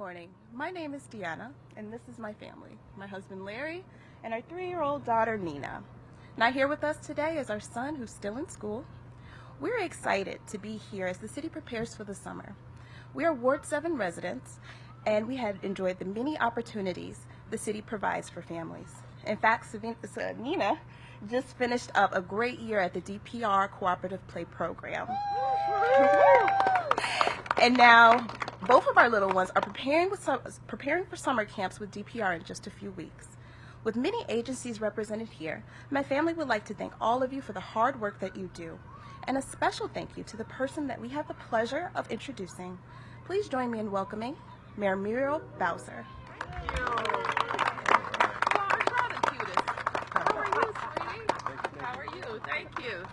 morning. My name is Deanna, and this is my family. My husband Larry and our 3-year-old daughter Nina. Not here with us today is our son who's still in school. We're excited to be here as the city prepares for the summer. We are Ward 7 residents, and we have enjoyed the many opportunities the city provides for families. In fact, Nina just finished up a great year at the DPR Cooperative Play Program. And now, both of our little ones are preparing for summer camps with DPR in just a few weeks. With many agencies represented here, my family would like to thank all of you for the hard work that you do. And a special thank you to the person that we have the pleasure of introducing. Please join me in welcoming Mayor Muriel Bowser. Thank you. How are you, sweetie? How are you? Thank you.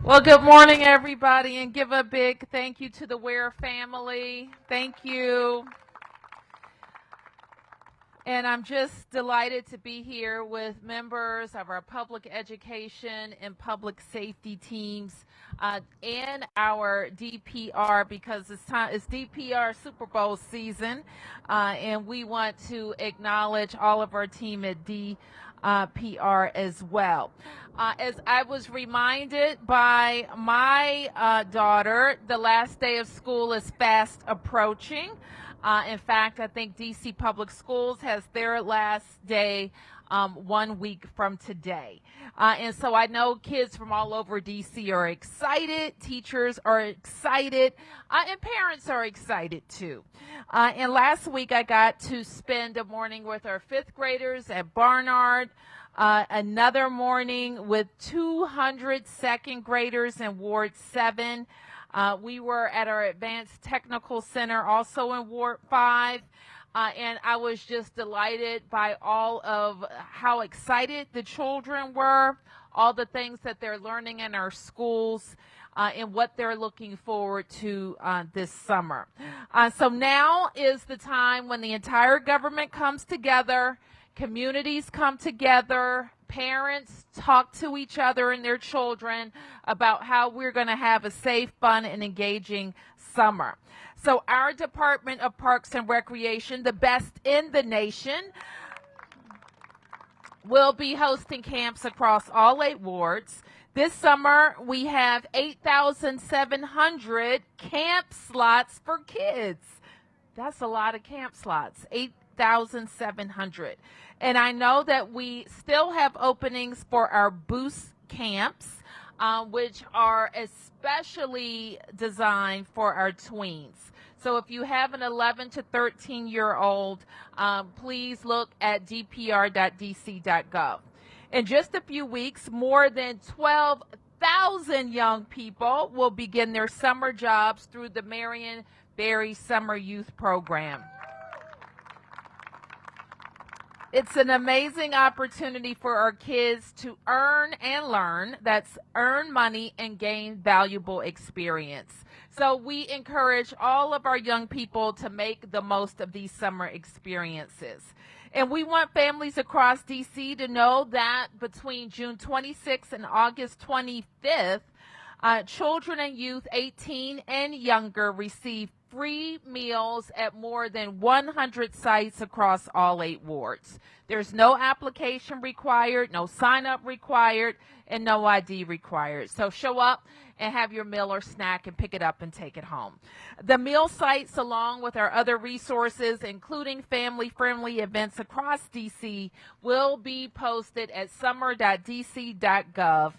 Well, good morning, everybody, and give a big thank you to the Ware family. Thank you. And I'm just delighted to be here with members of our public education and public safety teams and our DPR, because it's DPR Super Bowl season, and we want to acknowledge all of our team at DPR as well. As I was reminded by my daughter, the last day of school is fast approaching. In fact, I think DC Public Schools has their last day 1 week from today. And so I know kids from all over DC are excited, teachers are excited, and parents are excited too. And last week I got to spend a morning with our 5th graders at Barnard, another morning with 200 2nd graders in Ward 7. We were at our Advanced Technical Center, also in Ward 5, and I was just delighted by all of how excited the children were, all the things that they're learning in our schools, and what they're looking forward to this summer. So now is the time when the entire government comes together, communities come together, parents talk to each other and their children about how we're going to have a safe, fun, and engaging summer. So our Department of Parks and Recreation, the best in the nation, will be hosting camps across all 8 wards. This summer, we have 8,700 camp slots for kids. That's a lot of camp slots, 8,700. And I know that we still have openings for our boost camps, which are especially designed for our tweens. So if you have an 11 to 13-year-old, please look at dpr.dc.gov. In just a few weeks, more than 12,000 young people will begin their summer jobs through the Marion Barry Summer Youth Program. It's an amazing opportunity for our kids to earn and learn. That's earn money and gain valuable experience. So we encourage all of our young people to make the most of these summer experiences. And we want families across DC to know that between June 26th and August 25th, children and youth 18 and younger receive free meals at more than 100 sites across all 8 wards. There's no application required, no sign-up required, and no ID required. So show up and have your meal or snack and pick it up and take it home. The meal sites, along with our other resources, including family-friendly events across DC, will be posted at summer.dc.gov,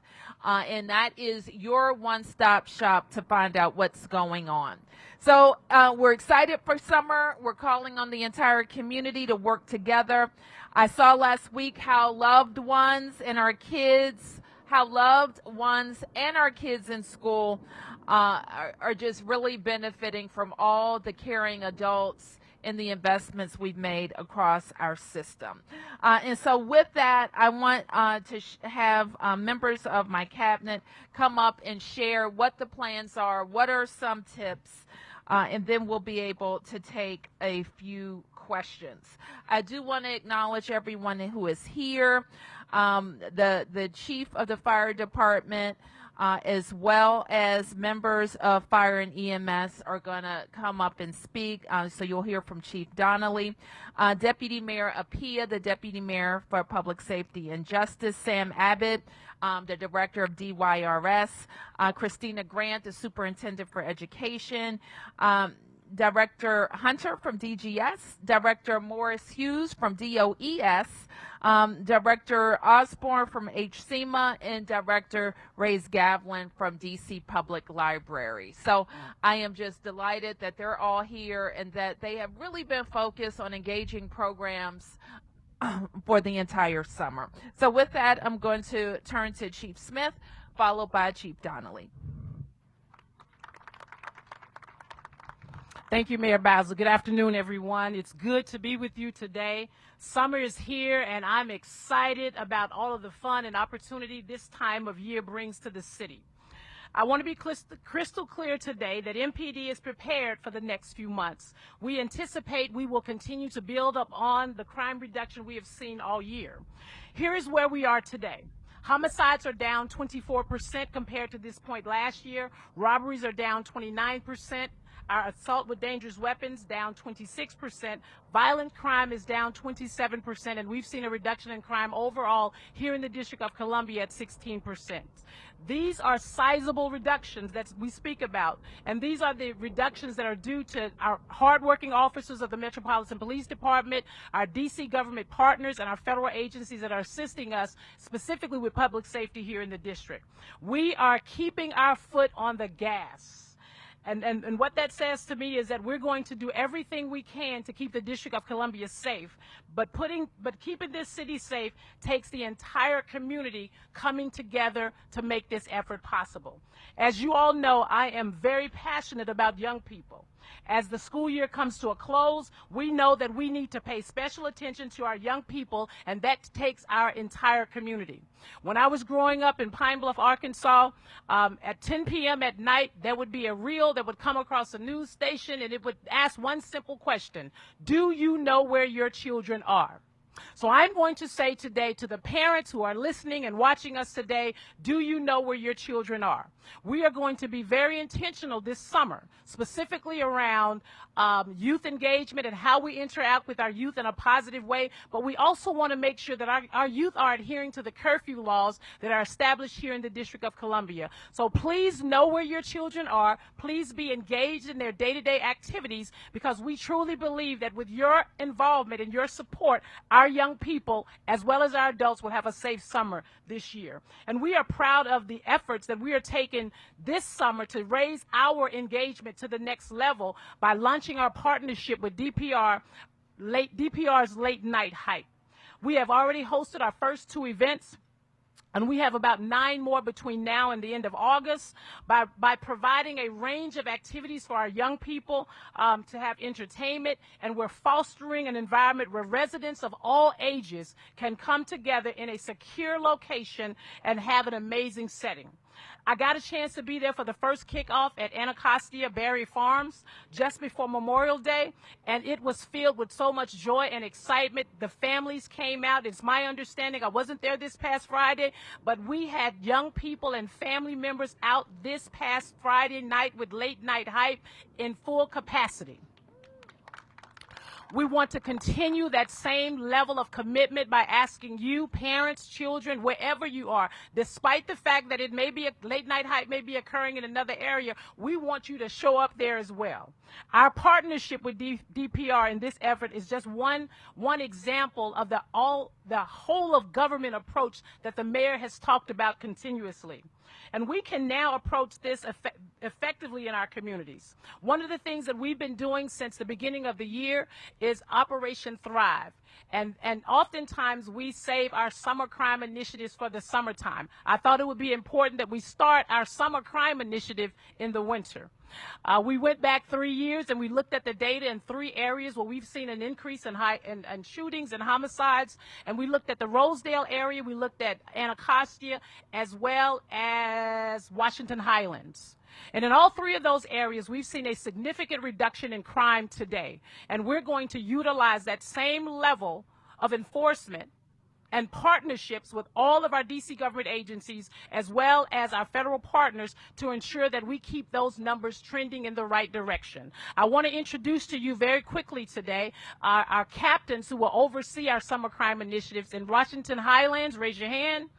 and that is your one-stop shop to find out what's going on. So we're excited for summer. We're calling on the entire community to work together. I saw last week how loved ones and our kids in school are just really benefiting from all the caring adults and the investments we've made across our system. And so with that, I want to have members of my cabinet come up and share what the plans are, what are some tips, and then we'll be able to take a few questions. I do want to acknowledge everyone who is here. The chief of the fire department, as well as members of Fire and EMS are going to come up and speak. So you'll hear from Chief Donnelly, Deputy Mayor Apia, the Deputy Mayor for Public Safety and Justice, Sam Abbott, the Director of DYRS, Christina Grant, the Superintendent for Education, Director Hunter from DGS, Director Morris Hughes from DOES, Director Osborne from HCMA, and Director Ray's Gavlin from DC Public Library. So I am just delighted that they're all here and that they have really been focused on engaging programs for the entire summer. So with that, I'm going to turn to Chief Smith, followed by Chief Donnelly. Thank you, Mayor Bowser. Good afternoon, everyone. It's good to be with you today. Summer is here, and I'm excited about all of the fun and opportunity this time of year brings to the city. I want to be crystal clear today that MPD is prepared for the next few months. We anticipate we will continue to build up on the crime reduction we have seen all year. Here is where we are today. Homicides are down 24% compared to this point last year. Robberies are down 29%. Our assault with dangerous weapons down 26%. Violent crime is down 27%, and we've seen a reduction in crime overall here in the District of Columbia at 16%. These are sizable reductions that we speak about, and these are the reductions that are due to our hardworking officers of the Metropolitan Police Department, our DC government partners, and our federal agencies that are assisting us specifically with public safety here in the district. We are keeping our foot on the gas. And what that says to me is that we're going to do everything we can to keep the District of Columbia safe. But keeping this city safe takes the entire community coming together to make this effort possible. As you all know, I am very passionate about young people. As the school year comes to a close, we know that we need to pay special attention to our young people, and that takes our entire community. When I was growing up in Pine Bluff, Arkansas, at 10 p.m. at night, there would be a reel that would come across a news station, and it would ask one simple question: do you know where your children are? So I'm going to say today to the parents who are listening and watching us today, do you know where your children are? We are going to be very intentional this summer, specifically around youth engagement and how we interact with our youth in a positive way. But we also want to make sure that our youth are adhering to the curfew laws that are established here in the District of Columbia. So please know where your children are. Please be engaged in their day-to-day activities, because we truly believe that with your involvement and your support, our young people, as well as our adults, will have a safe summer this year. And we are proud of the efforts that we are taking this summer to raise our engagement to the next level by launching our partnership with DPR's Late Night Hype. We have already hosted our first 2 events, and we have about 9 more between now and the end of August, by providing a range of activities for our young people to have entertainment. And we're fostering an environment where residents of all ages can come together in a secure location and have an amazing setting. I got a chance to be there for the first kickoff at Anacostia Berry Farms just before Memorial Day, and it was filled with so much joy and excitement. The families came out. It's my understanding, I wasn't there this past Friday, but we had young people and family members out this past Friday night with Late Night Hype in full capacity. We want to continue that same level of commitment by asking you, parents, children, wherever you are, despite the fact that it may be Late Night Hype may be occurring in another area, we want you to show up there as well. Our partnership with DPR in this effort is just one example of the whole of government approach that the mayor has talked about continuously. And we can now approach this effectively in our communities. One of the things that we've been doing since the beginning of the year is Operation Thrive. And oftentimes we save our summer crime initiatives for the summertime. I thought it would be important that we start our summer crime initiative in the winter. We went back 3 years and we looked at the data in 3 areas where we've seen an increase in shootings and homicides. And we looked at the Rosedale area, we looked at Anacostia, as well as Washington Highlands. And in all 3 of those areas, we've seen a significant reduction in crime today. And we're going to utilize that same level of enforcement and partnerships with all of our DC government agencies as well as our federal partners to ensure that we keep those numbers trending in the right direction. I want to introduce to you very quickly today our captains who will oversee our summer crime initiatives. In Washington Highlands, raise your hand.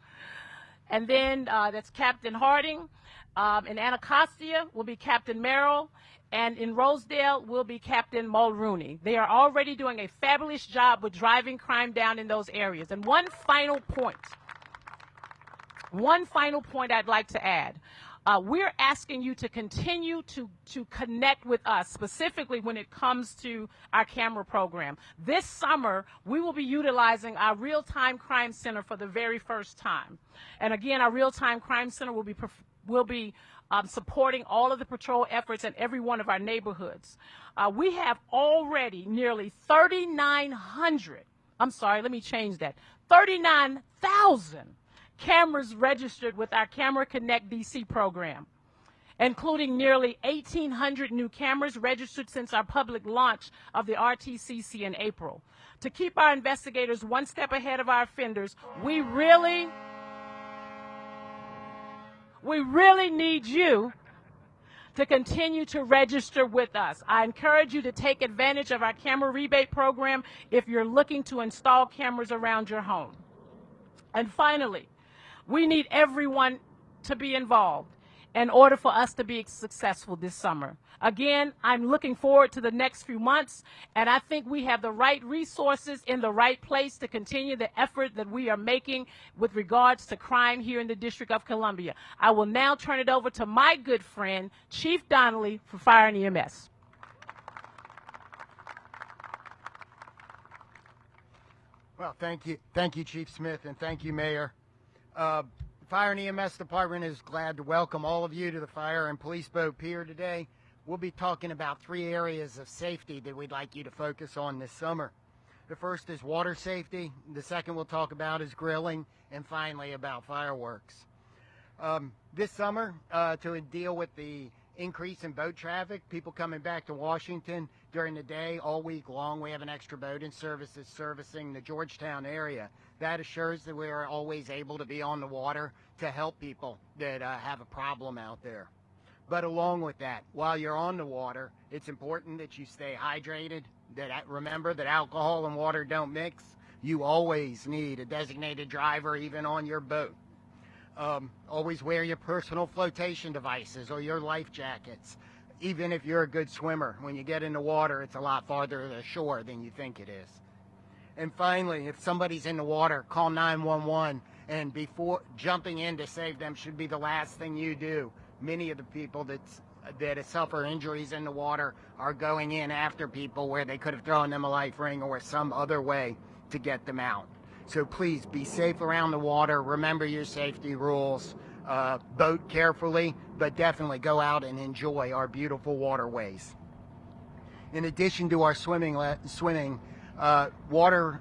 And then that's Captain Harding. In Anacostia will be Captain Merrill. And in Rosedale will be Captain Mulrooney. They are already doing a fabulous job with driving crime down in those areas. And one final point I'd like to add. We're asking you to continue to connect with us, specifically when it comes to our camera program. This summer, we will be utilizing our Real-Time Crime Center for the very first time. And again, our Real-Time Crime Center will be supporting all of the patrol efforts in every one of our neighborhoods. We have already nearly 39,000 cameras registered with our Camera Connect DC program, including nearly 1,800 new cameras registered since our public launch of the RTCC in April. To keep our investigators one step ahead of our offenders, we really need you to continue to register with us. I encourage you to take advantage of our camera rebate program if you're looking to install cameras around your home. And finally, we need everyone to be involved in order for us to be successful this summer. Again, I'm looking forward to the next few months, and I think we have the right resources in the right place to continue the effort that we are making with regards to crime here in the District of Columbia. I will now turn it over to my good friend, Chief Donnelly for Fire and EMS. Well, thank you, Chief Smith, and thank you, Mayor. The Fire and EMS Department is glad to welcome all of you to the Fire and Police Boat Pier today. We'll be talking about 3 areas of safety that we'd like you to focus on this summer. The first is water safety. The second we'll talk about is grilling, and finally about fireworks. This summer, to deal with the increase in boat traffic, people coming back to Washington during the day all week long, we have an extra boat in service that's servicing the Georgetown area. That assures that we are always able to be on the water to help people that have a problem out there. But along with that, while you're on the water, it's important that you stay hydrated, remember that alcohol and water don't mix. You always need a designated driver even on your boat. Always wear your personal flotation devices or your life jackets. Even if you're a good swimmer, when you get in the water, it's a lot farther to the shore than you think it is. And finally, if somebody's in the water, call 911, and before jumping in to save them should be the last thing you do. Many of the people that suffer injuries in the water are going in after people where they could have thrown them a life ring or some other way to get them out. So please be safe around the water. Remember your safety rules. Boat carefully, but definitely go out and enjoy our beautiful waterways. In addition to our swimming, water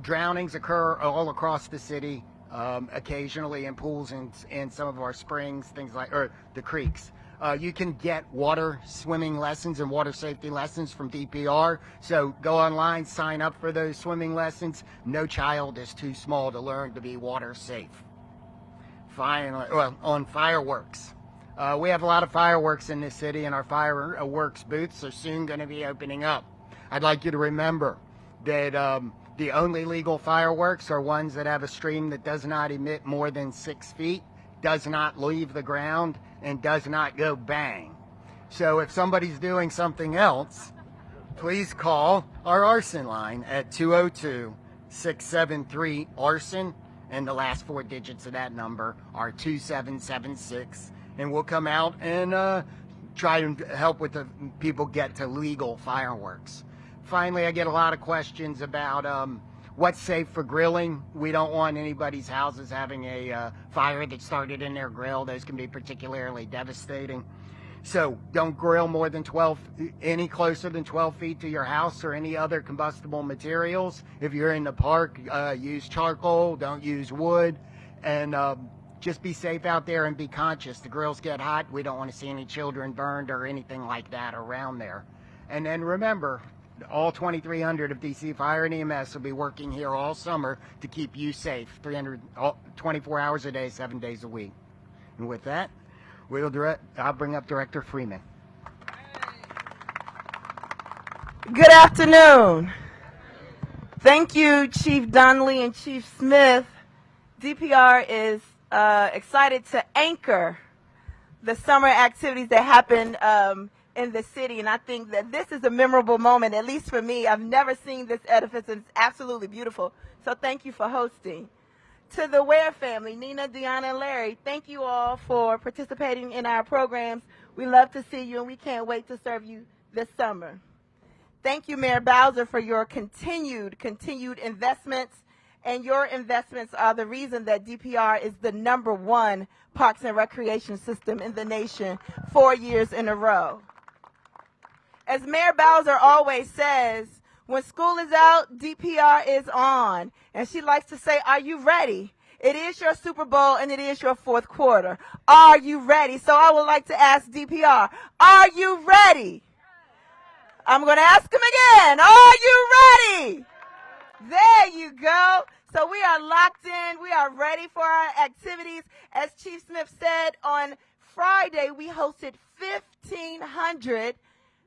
drownings occur all across the city, occasionally in pools and some of our springs, or the creeks. You can get water swimming lessons and water safety lessons from DPR. So go online, sign up for those swimming lessons. No child is too small to learn to be water safe. Finally, on fireworks. We have a lot of fireworks in this city, and our fireworks booths are soon going to be opening up. I'd like you to remember that the only legal fireworks are ones that have a stream that does not emit more than 6 feet, does not leave the ground, and does not go bang. So if somebody's doing something else, please call our arson line at 202-673-ARSON, and the last 4 digits of that number are 2776, and we'll come out and try to help with the people get to legal fireworks. Finally, I get a lot of questions about what's safe for grilling. We don't want anybody's houses having a fire that started in their grill. Those can be particularly devastating. So don't grill more than any closer than 12 feet to your house or any other combustible materials. If you're in the park, use charcoal, don't use wood, and just be safe out there and be conscious. The grills get hot. We don't want to see any children burned or anything like that around there. And then remember, all 2,300 of DC Fire and EMS will be working here all summer to keep you safe, 24 hours a day, 7 days a week. And with that, I'll bring up Director Freeman. Good afternoon. Thank you, Chief Donnelly and Chief Smith. DPR is excited to anchor the summer activities that happen in the city, and I think that this is a memorable moment, at least for me. I've never seen this edifice, and it's absolutely beautiful. So thank you for hosting. To the Ware family, Nina, Deanna, and Larry, thank you all for participating in our programs. We love to see you, and we can't wait to serve you this summer. Thank you, Mayor Bowser, for your continued investments, and your investments are the reason that DPR is the #1 parks and recreation system in the nation 4 years in a row. As Mayor Bowser always says, when school is out, DPR is on. And she likes to say, are you ready? It is your Super Bowl and it is your fourth quarter. Are you ready? So I would like to ask DPR, are you ready? I'm going to ask them again. Are you ready? There you go. So we are locked in. We are ready for our activities. As Chief Smith said, on Friday, we hosted 1,500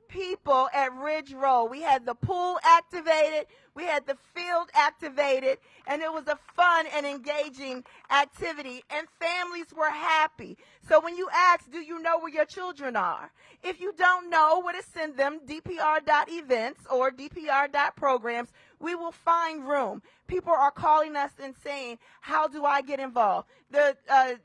people at Ridge Roll. We had the pool activated, we had the field activated, and it was a fun and engaging activity, and families were happy. So when you ask, do you know where your children are? If you don't know where to send them, dpr.events or dpr.programs, we will find room. People are calling us and saying, how do I get involved? The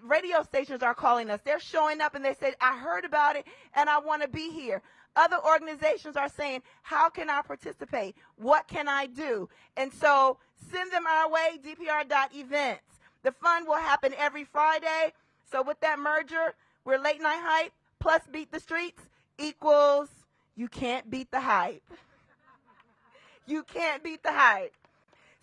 radio stations are calling us. They're showing up and they say, I heard about it and I want to be here. Other organizations are saying, how can I participate? What can I do? And so send them our way, dpr.events. The fun will happen every Friday. So with that merger, we're late night hype plus beat the streets equals you can't beat the hype. You can't beat the hype.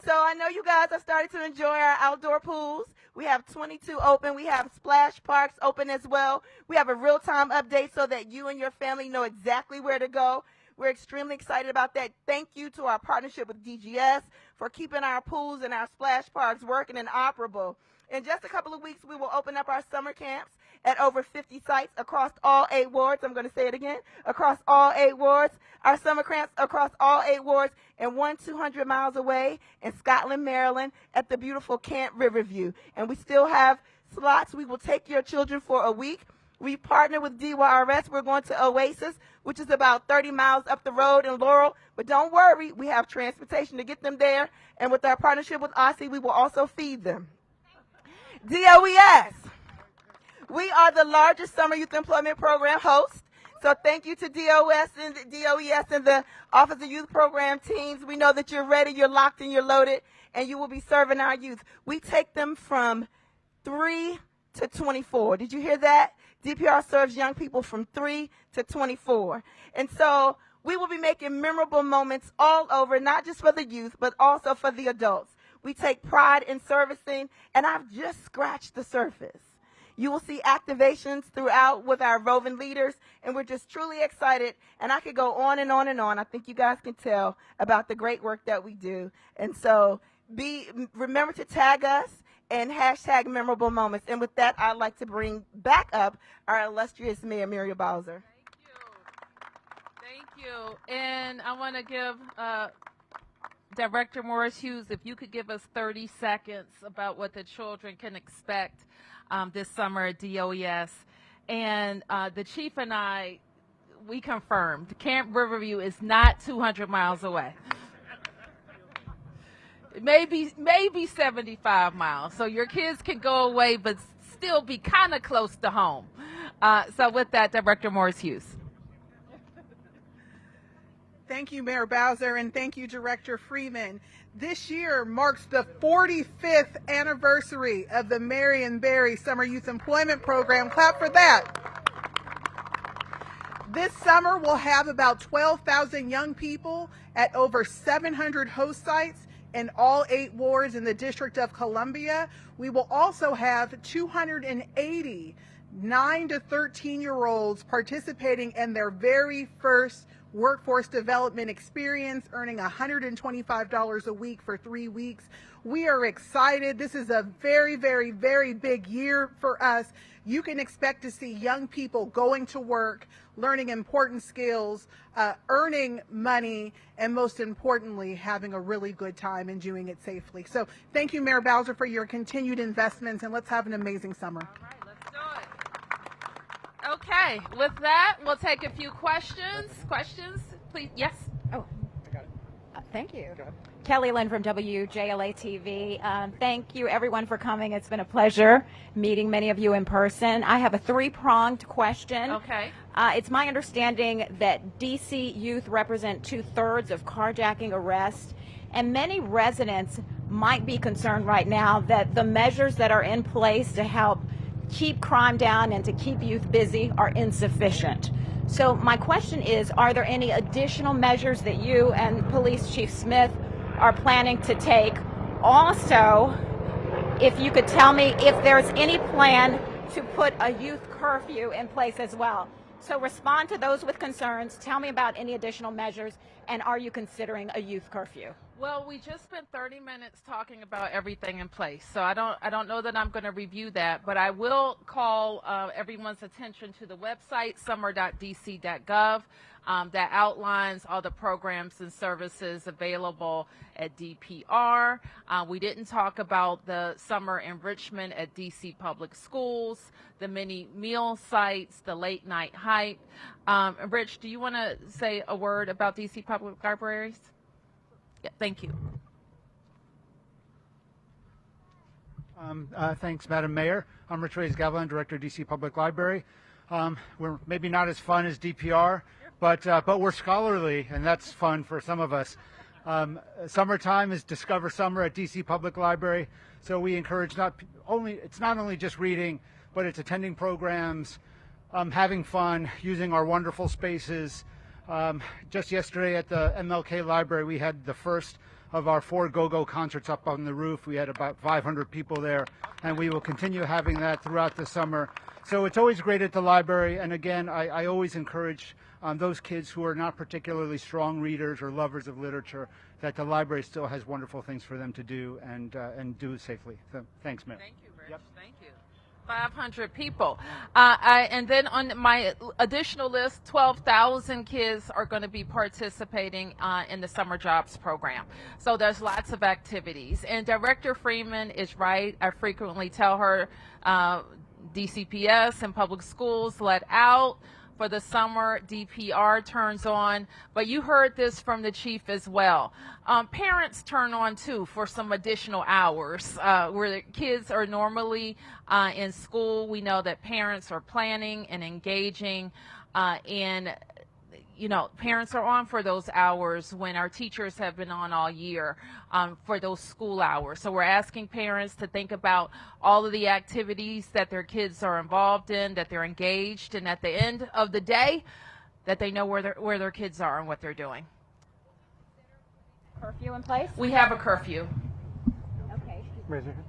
So I know you guys are starting to enjoy our outdoor pools. We have 22 open. We have splash parks open as well. We have a real-time update so that you and your family know exactly where to go. We're extremely excited about that. Thank you to our partnership with DGS for keeping our pools and our splash parks working and operable. In just a couple of weeks, we will open up our summer camps at over 50 sites across all 8 wards. I'm going to say it again. Across all 8 wards. Our summer camps across all 8 wards, and 200 miles away in Scotland, Maryland at the beautiful Camp Riverview. And we still have slots. We will take your children for a week. We partner with DYRS. We're going to Oasis, which is about 30 miles up the road in Laurel. But don't worry, we have transportation to get them there. And with our partnership with OSSI, we will also feed them. DOES. We are the largest summer youth employment program host. So thank you to DOES and the Office of Youth Program teams. We know that you're ready, you're locked, and you're loaded, and you will be serving our youth. We take them from 3 to 24. Did you hear that? DPR serves young people from 3 to 24. And so we will be making memorable moments all over, not just for the youth, but also for the adults. We take pride in servicing, and I've just scratched the surface. You will see activations throughout with our roving leaders, and we're just truly excited. And I could go on and on and on. I think you guys can tell about the great work that we do. And so remember to tag us and hashtag memorable moments. And with that, I'd like to bring back up our illustrious Mayor, Muriel Bowser. Thank you. And I want to give Director Morris Hughes, if you could give us 30 seconds about what the children can expect this summer at DOES. And the chief and I, we confirmed Camp Riverview is not 200 miles away. Maybe 75 miles. So your kids can go away, but still be kind of close to home. So with that, Director Morris Hughes. Thank you, Mayor Bowser, and thank you, Director Freeman. This year marks the 45th anniversary of the Marion Barry Summer Youth Employment Program. Clap for that. This summer, we'll have about 12,000 young people at over 700 host sites in all 8 wards in the District of Columbia. We will also have 280 9 to 13-year-olds participating in their very first workforce development experience, earning $125 a week for 3 weeks. We are excited. This is a very, very, very big year for us. You can expect to see young people going to work, learning important skills, earning money, and most importantly, having a really good time and doing it safely. So thank you, Mayor Bowser, for your continued investments, and let's have an amazing summer. All right, let's do it. Okay, with that, we'll take a few questions. Questions, please. Yes. Oh, thank you. Kelly Lynn from WJLA TV. Thank you, everyone, for coming. It's been a pleasure meeting many of you in person. I have a three-pronged question. Okay. It's my understanding that D.C. youth represent 2/3 of carjacking arrests, and many residents might be concerned right now that the measures that are in place to help keep crime down and to keep youth busy are insufficient. So my question is, are there any additional measures that you and Police Chief Smith are planning to take? Also, if you could tell me if there's any plan to put a youth curfew in place as well. So respond to those with concerns, tell me about any additional measures, and are you considering a youth curfew? Well, we just spent 30 minutes talking about everything in place, so I don't know that I'm going to review that, but I will call everyone's attention to the website, summer.dc.gov, that outlines all the programs and services available at DPR. We didn't talk about the summer enrichment at DC Public Schools, the many meal sites, the late night hype. Rich, do you want to say a word about DC Public Libraries? Yeah, thank you. Thanks, Madam Mayor. I'm Rich Reyes-Gavilan, Director of DC Public Library. We're maybe not as fun as DPR, but we're scholarly, and that's fun for some of us. Summertime is Discover Summer at DC Public Library, so we encourage it's not only just reading, but it's attending programs, having fun, using our wonderful spaces. Just yesterday at the MLK Library, we had the first of our 4 go-go concerts up on the roof. We had about 500 people there, and we will continue having that throughout the summer. So it's always great at the library, and again, I always encourage those kids who are not particularly strong readers or lovers of literature that the library still has wonderful things for them to do and do safely. So thanks, Mayor. Thank you, Rich. Yep. Thank you. 500 people. And then on my additional list, 12,000 kids are going to be participating in the Summer Jobs Program. So there's lots of activities. And Director Freeman is right. I frequently tell her DCPS and public schools let out. For the summer, DPR turns on, but you heard this from the chief as well. Parents turn on too for some additional hours where the kids are normally in school. We know that parents are planning and engaging, and parents are on for those hours when our teachers have been on all year for those school hours. So we're asking parents to think about all of the activities that their kids are involved in, that they're engaged, and at the end of the day, that they know where their kids are and what they're doing. Curfew in place? We have a curfew. Okay. Raise your hand.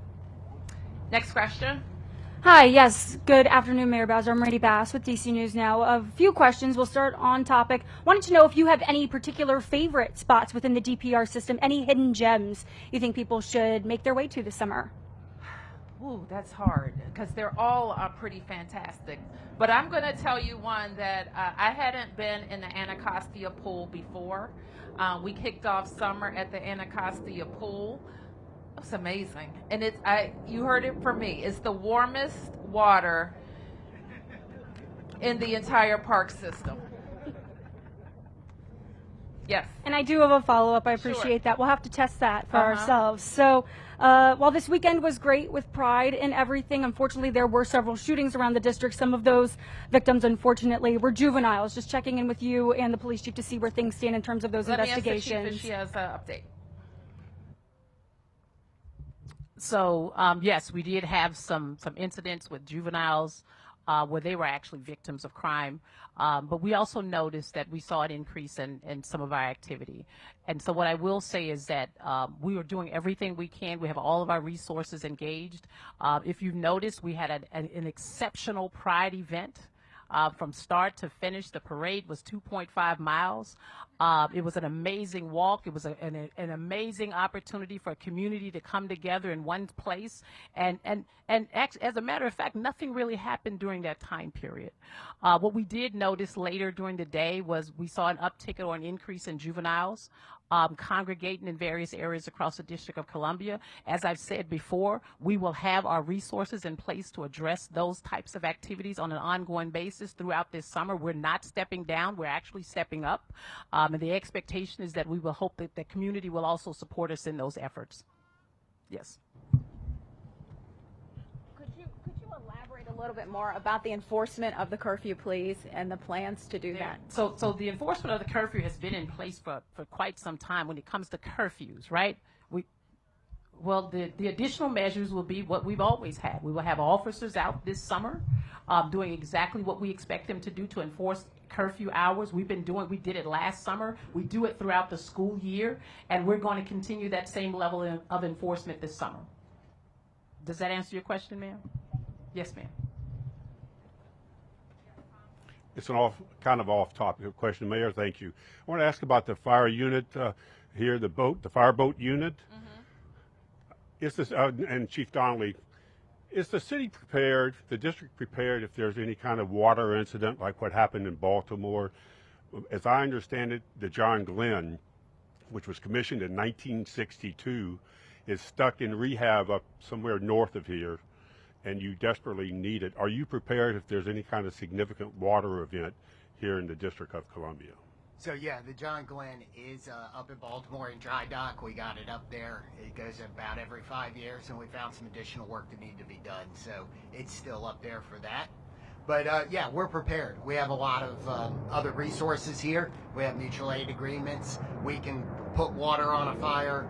Next question. Hi, yes. Good afternoon, Mayor Bowser. I'm Randy Bass with DC News Now. A few questions. We'll start on topic. Wanted to know if you have any particular favorite spots within the DPR system, any hidden gems you think people should make their way to this summer. Ooh, that's hard because they're all pretty fantastic. But I'm going to tell you one that I hadn't been in the Anacostia pool before. We kicked off summer at the Anacostia pool. It's amazing, and you heard it from me. It's the warmest water in the entire park system. Yes. And I do have a follow-up. I appreciate that. We'll have to test that for ourselves. So while this weekend was great with Pride and everything, unfortunately there were several shootings around the district. Some of those victims, unfortunately, were juveniles. Just checking in with you and the police chief to see where things stand in terms of those investigations. Let me ask the chief if she has an update. So, yes, we did have some incidents with juveniles where they were actually victims of crime. But we also noticed that we saw an increase in some of our activity. And so what I will say is that we are doing everything we can. We have all of our resources engaged. If you've noticed, we had an exceptional Pride event From start to finish, the parade was 2.5 miles. It was an amazing walk. It was an amazing opportunity for a community to come together in one place. And as a matter of fact, nothing really happened during that time period. What we did notice later during the day was we saw an uptick or an increase in juveniles congregating in various areas across the District of Columbia. As I've said before, we will have our resources in place to address those types of activities on an ongoing basis throughout this summer. We're not stepping down, we're actually stepping up. And the expectation is that we will hope that the community will also support us in those efforts. Yes. Could you elaborate a little bit more about the enforcement of the curfew, please, and the plans to do that? So the enforcement of the curfew has been in place for quite some time when it comes to curfews, right? Well, the additional measures will be what we've always had. We will have officers out this summer doing exactly what we expect them to do to enforce curfew hours. We did it last summer. We do it throughout the school year, and we're going to continue that same level of enforcement this summer. Does that answer your question, ma'am? Yes, ma'am. It's an kind of off-topic question, Mayor. Thank you. I want to ask about the fire unit here, the fireboat unit. Mm-hmm. Is this and Chief Donnelly, is the city prepared, the district prepared, if there's any kind of water incident like what happened in Baltimore? As I understand it, the John Glenn, which was commissioned in 1962, is stuck in rehab up somewhere north of here, and you desperately need it. Are you prepared if there's any kind of significant water event here in the District of Columbia? So yeah, the John Glenn is up in Baltimore in dry dock. We got it up there. It goes about every 5 years, and we found some additional work that needed to be done. So it's still up there for that. But yeah, we're prepared. We have a lot of other resources here. We have mutual aid agreements. We can put water on a fire.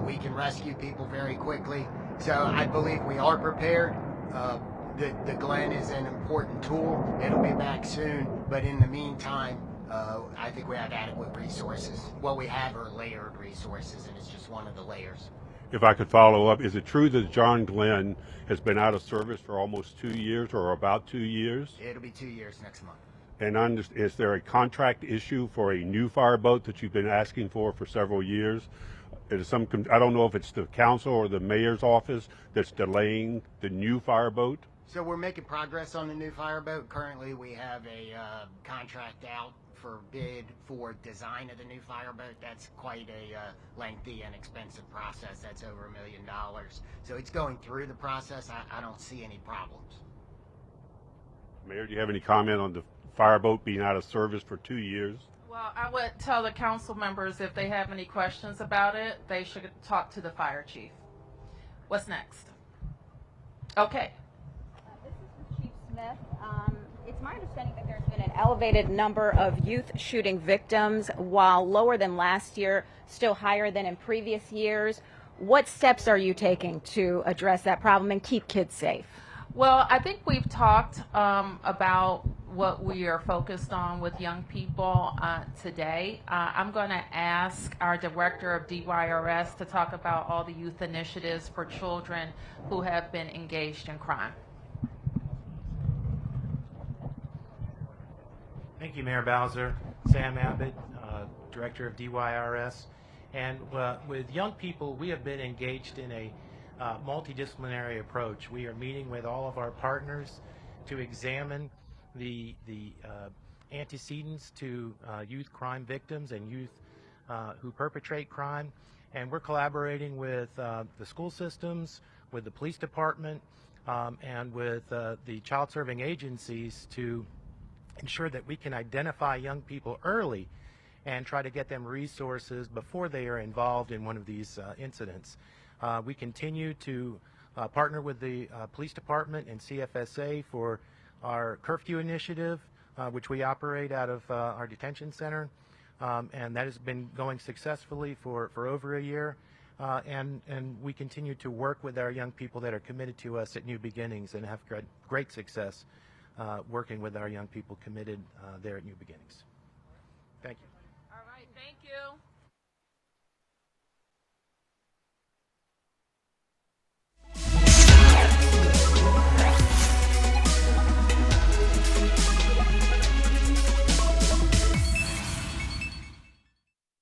We can rescue people very quickly. So I believe we are prepared. The Glen is an important tool. It'll be back soon. But in the meantime, I think we have adequate resources. What we have are layered resources, and it's just one of the layers. If I could follow up, is it true that John Glenn has been out of service for almost 2 years or about 2 years? It'll be 2 years next month. And is there a contract issue for a new fireboat that you've been asking for several years? I don't know if it's the council or the mayor's office that's delaying the new fireboat. So we're making progress on the new fireboat. Currently, we have a contract out for bid for design of the new fireboat. That's quite a lengthy and expensive process. That's over $1 million. So it's going through the process. I don't see any problems. Mayor, do you have any comment on the fireboat being out of service for 2 years? Well, I would tell the council members if they have any questions about it, they should talk to the fire chief. What's next? Okay. This is for Chief Smith. It's my understanding that there's been an elevated number of youth shooting victims, while lower than last year, still higher than in previous years. What steps are you taking to address that problem and keep kids safe? Well, I think we've talked about what we are focused on with young people today. I'm going to ask our director of DYRS to talk about all the youth initiatives for children who have been engaged in crime. Thank you, Mayor Bowser. Sam Abbott, director of DYRS. And with young people, we have been engaged in a multidisciplinary approach. We are meeting with all of our partners to examine the antecedents to youth crime victims and youth who perpetrate crime. And we're collaborating with the school systems, with the police department, and with the child serving agencies to ensure that we can identify young people early and try to get them resources before they are involved in one of these incidents. We continue to partner with the police department and CFSA for our curfew initiative, which we operate out of our detention center, and that has been going successfully for over a year. And we continue to work with our young people that are committed to us at New Beginnings and have great success working with our young people committed there at New Beginnings. Thank you. All right, thank you.